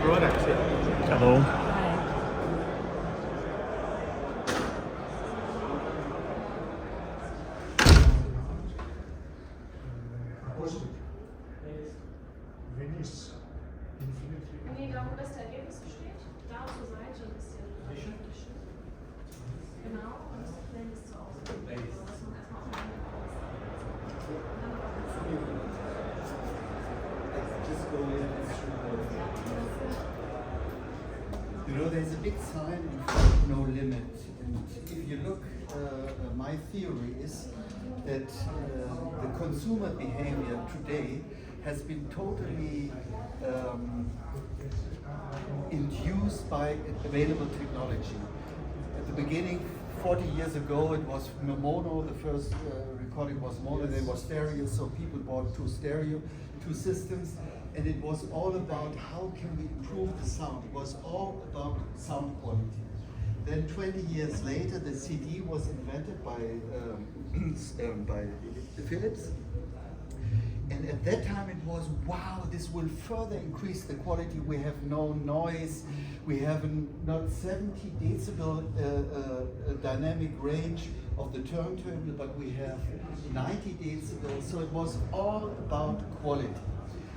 products. Yeah. Hello. Acoustic. Venice. Infinitely. Nee, da wo das Ergebnis steht, da zur Seite ein bisschen. Genau, und das Playlist zu Hause. Das man erstmal auf den Just go in You know, there's a big sign in front, no limit. And if you look, my theory is that the consumer behavior today has been totally induced by available technology. At the beginning, 40 years ago, it was mono. The first recording was mono. Then was stereo. So people bought two systems, and it was all about how can we improve the sound. It was all about sound quality. Then 20 years later, the CD was invented by Philips. And at that time it was, wow, this will further increase the quality. We have no noise. We have not 70 decibel dynamic range of the turntable, but we have 90 decibels. So it was all about quality.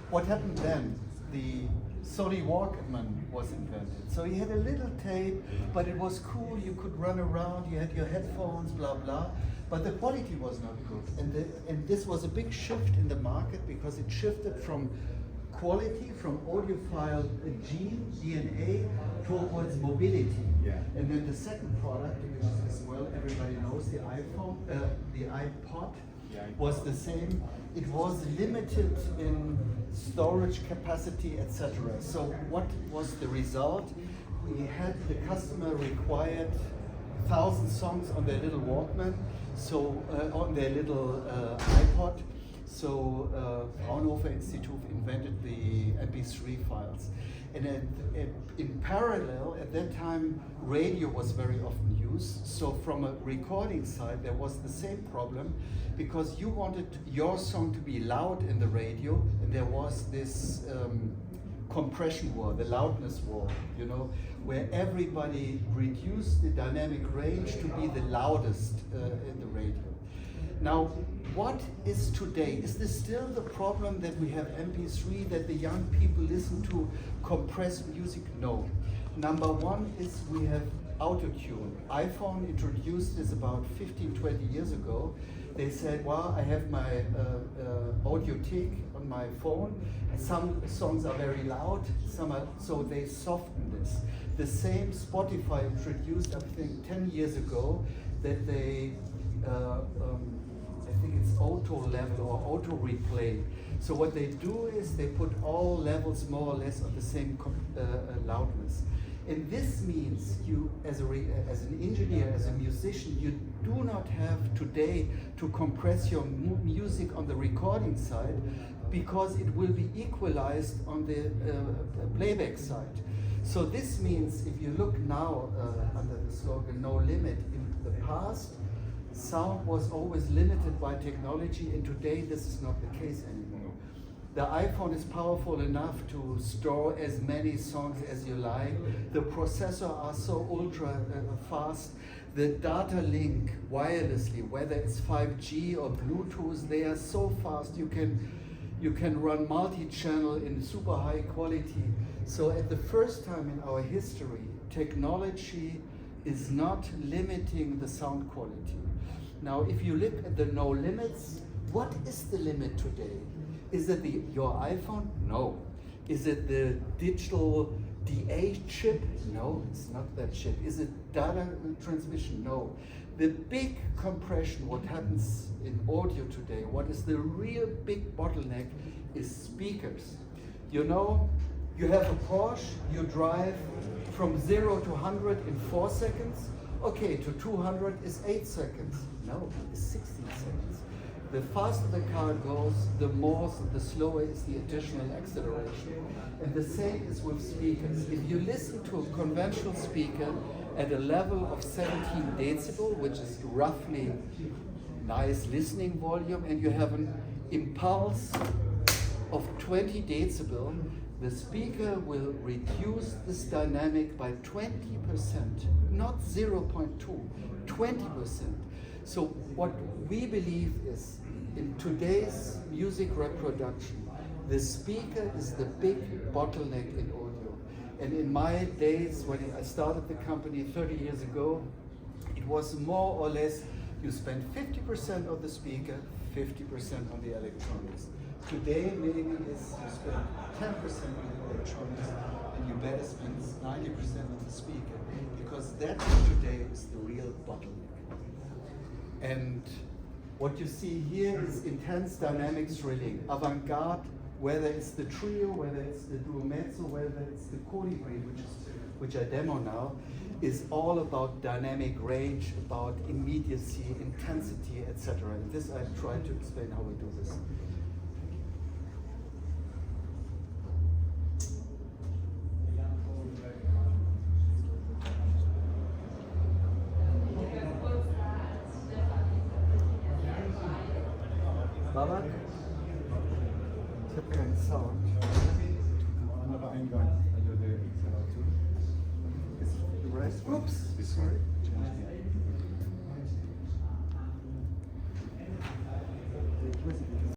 What happened then? The Sony Walkman was invented. So you had a little tape, but it was cool. You could run around. You had your headphones, blah, blah. But the quality was not good. And this was a big shift in the market because it shifted from quality, from audiophile DNA towards mobility. Yeah. And then the second product, which is, as well everybody knows, the iPhone, the iPod, was the same. It was limited in storage capacity, etc. So what was the result? We had the customer required 1,000 songs on their little Walkman, so on their little iPod. So Fraunhofer Institute invented the MP3 files. And in parallel, at that time, radio was very often used. So from a recording side, there was the same problem because you wanted your song to be loud in the radio, and there was this compression war, the loudness war, you know, where everybody reduced the dynamic range to be the loudest in the radio. Now, what is today? Is this still the problem that we have MP3, that the young people listen to compressed music? No. Number one is we have autotune. iPhone introduced this about 15, 20 years ago. They said, well, I have my Audiothek on my phone. Some songs are very loud, some are, so they soften this. The same Spotify introduced, I think, 10 years ago, that they, I think it's auto level or auto replay. So what they do is they put all levels more or less on the same loudness. And this means you, as an engineer, as a musician, you do not have today to compress your music on the recording side because it will be equalized on the playback side. So this means if you look now under the slogan "No Limit," in the past, sound was always limited by technology, and today this is not the case anymore. The iPhone is powerful enough to store as many songs as you like. The processor are so ultra fast. The data link wirelessly, whether it's 5G or Bluetooth, they are so fast you can run multi-channel in super high quality. So at the first time in our history, technology is not limiting the sound quality. Now, if you look at the no limits, what is the limit today? Is it your iPhone? No. Is it the digital DA chip? No, it's not that chip. Is it data transmission? No. The big compression, what happens in audio today, what is the real big bottleneck is speakers. You know, you have a Porsche, you drive from 0 to 100 in 4 seconds. Okay, to 200 is 8 seconds. No, it's 16 seconds. The faster the car goes, the slower is the additional acceleration. And the same is with speakers. If you listen to a conventional speaker at a level of 17 decibel, which is roughly nice listening volume, and you have an impulse of 20 decibel, the speaker will reduce this dynamic by 20%, not 0.2, 20%. So what we believe is, in today's music reproduction, the speaker is the big bottleneck in audio. And in my days, when I started the company 30 years ago, it was more or less, you spend 50% on the speaker, 50% on the electronics. Today, maybe is you spend 10% on the electronics, and you better spend 90% on the speaker, because that today is the real bottleneck. And what you see here is intense dynamic thrilling. Avantgarde, whether it's the trio, whether it's the duo mezzo, whether it's the colibri, which I demo now, is all about dynamic range, about immediacy, intensity, etc. And this I try to explain how we do this. Babak? Ich habe keinen Sound. Andere Eingang, also der XLR2. Oops, sorry. Change the